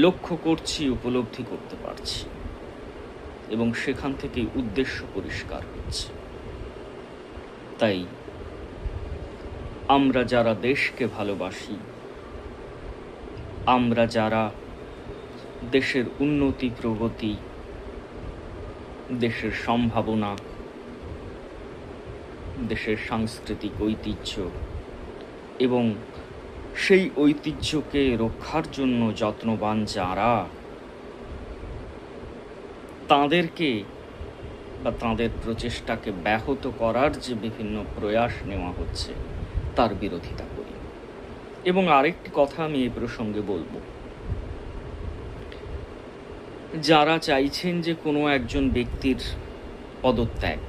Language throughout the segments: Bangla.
লক্ষ্য করছি, উপলব্ধি করতে পারছি, এবং সেখান থেকেই উদ্দেশ্য পরিষ্কার হচ্ছে। তাই আমরা যারা দেশকে ভালোবাসি, আমরা যারা দেশের উন্নতি, প্রগতি, দেশের সম্ভাবনা, দেশের সাংস্কৃতিক ঐতিহ্য এবং সেই ঐতিহ্যকে রক্ষার জন্য যত্নবান যারা, তাঁদেরকে বা তাঁদের প্রচেষ্টাকে ব্যাহত করার যে বিভিন্ন প্রয়াস নেওয়া হচ্ছে তার বিরোধিতা করি। এবং আরেকটি কথা আমি এই প্রসঙ্গে বলবো, যারা চাইছেন যে কোনো একজন ব্যক্তির পদত্যাগ,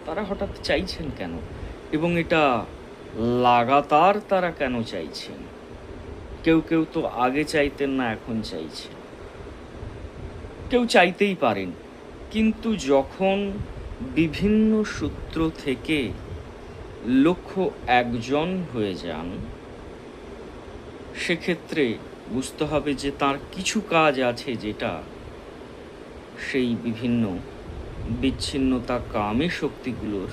তারা হঠাৎ চাইছেন কেন, এবং এটা লাগাতার তারা কেন চাইছেন? কেউ কেউ তো আগে চাইতেন না, এখন চাইছেন। কেউ চাইতেই পারেন, কিন্তু যখন বিভিন্ন সূত্র থেকে লক্ষ্য একজন হয়ে যান, সেক্ষেত্রে বুঝতে হবে যে তার কিছু কাজ আছে যেটা সেই বিভিন্ন বিচ্ছিন্নতা কামী শক্তিগুলোর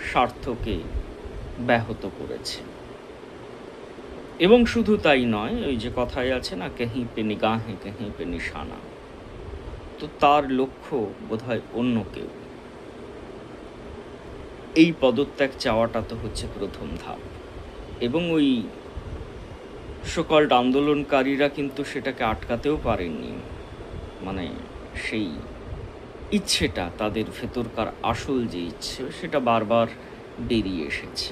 স্বার্থকে ব্যাহত করেছে। এবং শুধু তাই নয়, ওই যে কথায় আছে না, কहीं पे निगाहें कहीं पे निशाना, তো তার লক্ষ্য বোধহয় অন্য কেউ। এই পদত্যাগ চাওয়াটা তো হচ্ছে প্রথম ধাপ, এবং ওই সকল্ড আন্দোলনকারীরা কিন্তু সেটাকে আটকাতেও পারেননি। মানে সেই ইচ্ছেটা, তাদের ভেতরকার আসল যে ইচ্ছে, সেটা বারবার বেরিয়ে এসেছে।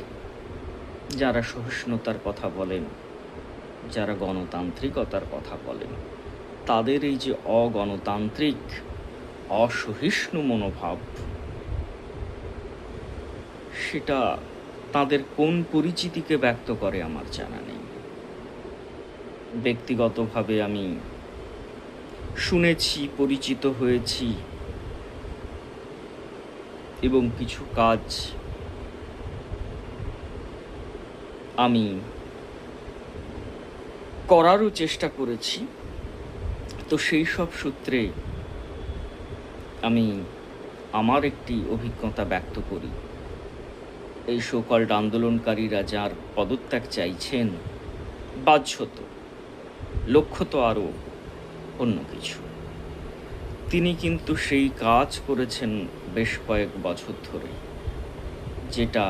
যারা সহিষ্ণুতার কথা বলেন, যারা গণতান্ত্রিকতার কথা বলেন, তাদের এই যে অগণতান্ত্রিক, অসহিষ্ণু মনোভাব, সেটা তাদের কোন পরিচিতিকে ব্যক্ত করে আমার জানা নেই। ব্যক্তিগতভাবে আমি শুনেছি, পরিচিত হয়েছি, এবং কিছু কাজ আমি করারও চেষ্টা করেছি। তো সেই সব সূত্রে আমি আমার একটি অভিজ্ঞতা ব্যক্ত করি। এই সকল্ড আন্দোলনকারীরা যার পদত্যাগ চাইছেন, বাহ্যত লক্ষ্য তো আরও অন্য কিছু। তিনি কিন্তু সেই কাজ করেছেন বেশ কয়েক বছর ধরে, যেটা